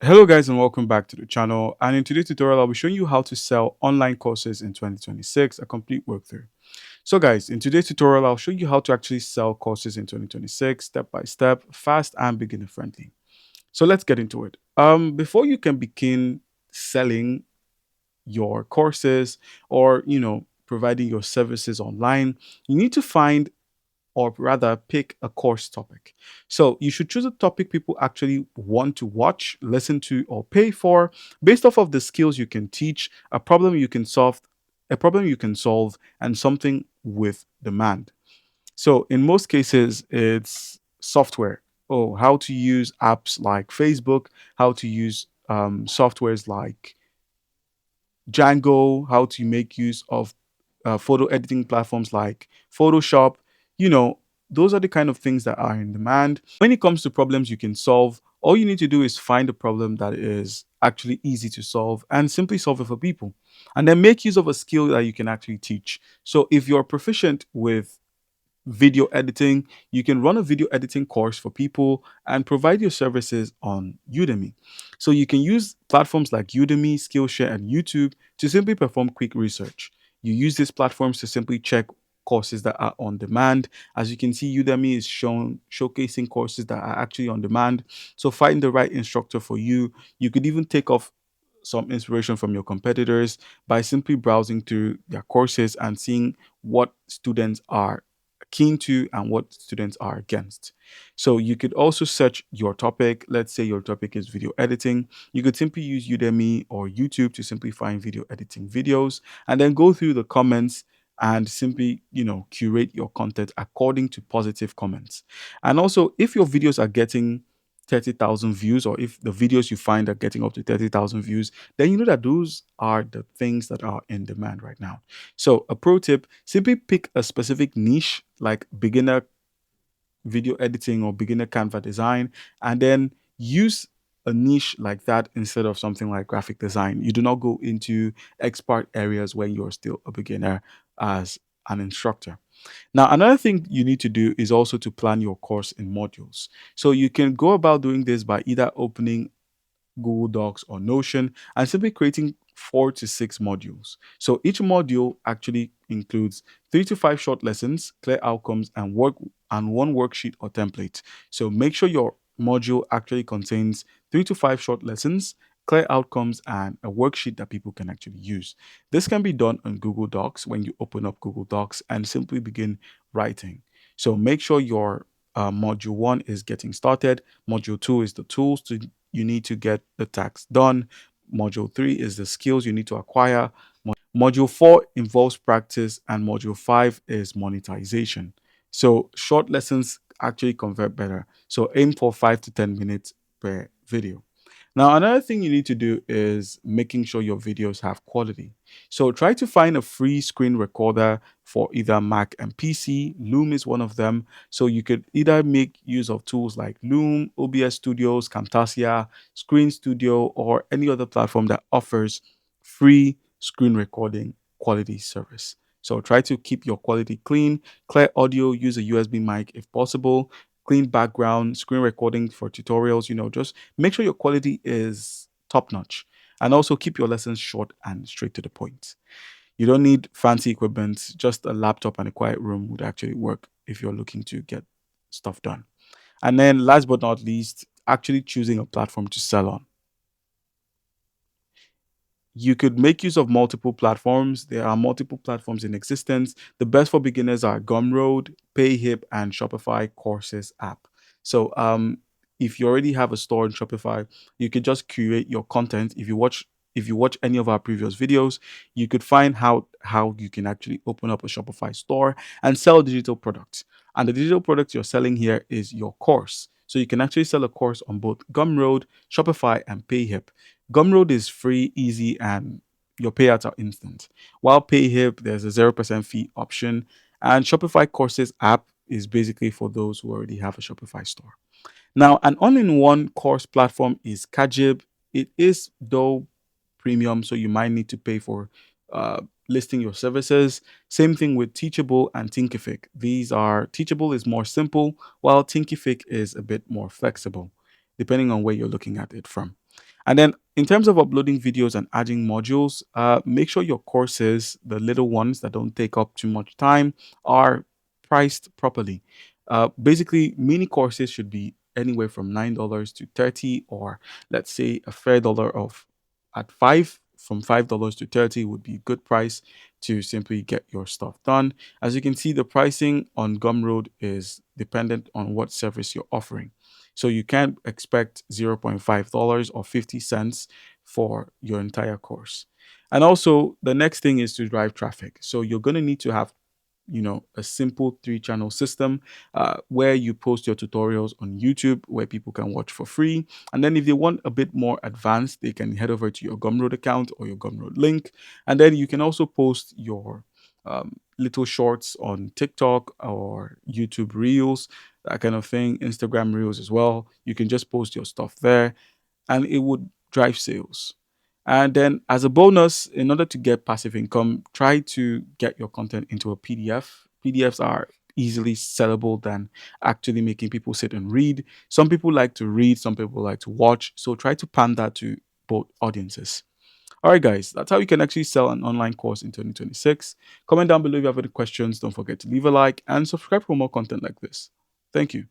Hello guys and welcome back to the channel, and in today's tutorial I'll be showing you how to sell online courses in 2026, a complete workthrough. So guys, in today's tutorial I'll show you how to actually sell courses in 2026 step by step, fast and beginner friendly. So let's get into it. Before you can begin selling your courses or providing your services online, you need to find or rather pick a course topic. So you should choose a topic people actually want to watch, listen to, or pay for based off of the skills you can teach, a problem you can solve, and something with demand. So in most cases, it's software. Oh, how to use apps like Facebook, how to use softwares like Django, how to make use of photo editing platforms like Photoshop. You know, those are the kind of things that are in demand. When it comes to problems you can solve, all you need to do is find a problem that is actually easy to solve and simply solve it for people. And then make use of a skill that you can actually teach. So if you're proficient with video editing, you can run a video editing course for people and provide your services on Udemy. So you can use platforms like Udemy, Skillshare, and YouTube to simply perform quick research. You use these platforms to simply check courses that are on demand. As you can see, Udemy is showcasing courses that are actually on demand. So find the right instructor for you. You could even take off some inspiration from your competitors by simply browsing through their courses and seeing what students are keen to and what students are against. So you could also search your topic. Let's say your topic is video editing. You could simply use Udemy or YouTube to simply find video editing videos and then go through the comments and simply, curate your content according to positive comments. And also, if your videos are getting 30,000 views, or if the videos you find are getting up to 30,000 views, then you know that those are the things that are in demand right now. So, a pro tip, simply pick a specific niche like beginner video editing or beginner Canva design, and then use a niche like that instead of something like graphic design. You do not go into expert areas when you're still a beginner as an instructor. Now, another thing you need to do is also to plan your course in modules. So you can go about doing this by either opening Google Docs or Notion and simply creating 4 to 6 modules. So each module actually includes 3 to 5 short lessons, clear outcomes, and one worksheet or template. So make sure your module actually contains 3 to 5 short lessons, clear outcomes, and a worksheet that people can actually use. This can be done on Google Docs when you open up Google Docs and simply begin writing. So make sure your module one is getting started. Module two is the tools you need to get the tax done. Module three is the skills you need to acquire. Module four involves practice, and module five is monetization. So short lessons actually convert better. So aim for 5 to 10 minutes per video. Now, another thing you need to do is making sure your videos have quality. So try to find a free screen recorder for either Mac and PC. Loom is one of them. So you could either make use of tools like Loom, OBS Studios, Camtasia, Screen Studio, or any other platform that offers free screen recording quality service. So try to keep your quality clean, clear audio, use a USB mic if possible, clean background, screen recording for tutorials, just make sure your quality is top notch. And also keep your lessons short and straight to the point. You don't need fancy equipment, just a laptop and a quiet room would actually work if you're looking to get stuff done. And then last but not least, actually choosing a platform to sell on. You could make use of multiple platforms. There are multiple platforms in existence. The best for beginners are Gumroad, Payhip, and Shopify Courses app. So, if you already have a store in Shopify, you could just curate your content. If you watch any of our previous videos, you could find how you can actually open up a Shopify store and sell digital products. And the digital product you're selling here is your course. So you can actually sell a course on both Gumroad, Shopify, and Payhip. Gumroad is free, easy, and your payouts are instant. While Payhip, there's a 0% fee option, and Shopify Courses app is basically for those who already have a Shopify store. Now, an all-in-one course platform is Kajib. It is though premium, so you might need to pay for listing your services. Same thing with Teachable and Thinkific. Teachable is more simple, while Thinkific is a bit more flexible, depending on where you're looking at it from. And then in terms of uploading videos and adding modules, make sure your courses, the little ones that don't take up too much time, are priced properly. Basically, mini courses should be anywhere from $9 to 30, or let's say a fair dollar of at five. From $5 to 30 would be a good price to simply get your stuff done. As you can see, the pricing on Gumroad is dependent on what service you're offering. So you can't expect $0.5 or 50 cents for your entire course. And also, the next thing is to drive traffic. So you're going to need to have a simple three-channel system where you post your tutorials on YouTube where people can watch for free. And then if they want a bit more advanced, they can head over to your Gumroad account or your Gumroad link. And then you can also post your little shorts on TikTok or YouTube Reels, that kind of thing, Instagram Reels as well. You can just post your stuff there and it would drive sales. And then, as a bonus, in order to get passive income, try to get your content into a PDF. PDFs are easily sellable than actually making people sit and read. Some people like to read, some people like to watch. So try to pander to both audiences. All right, guys, that's how you can actually sell an online course in 2026. Comment down below if you have any questions. Don't forget to leave a like and subscribe for more content like this. Thank you.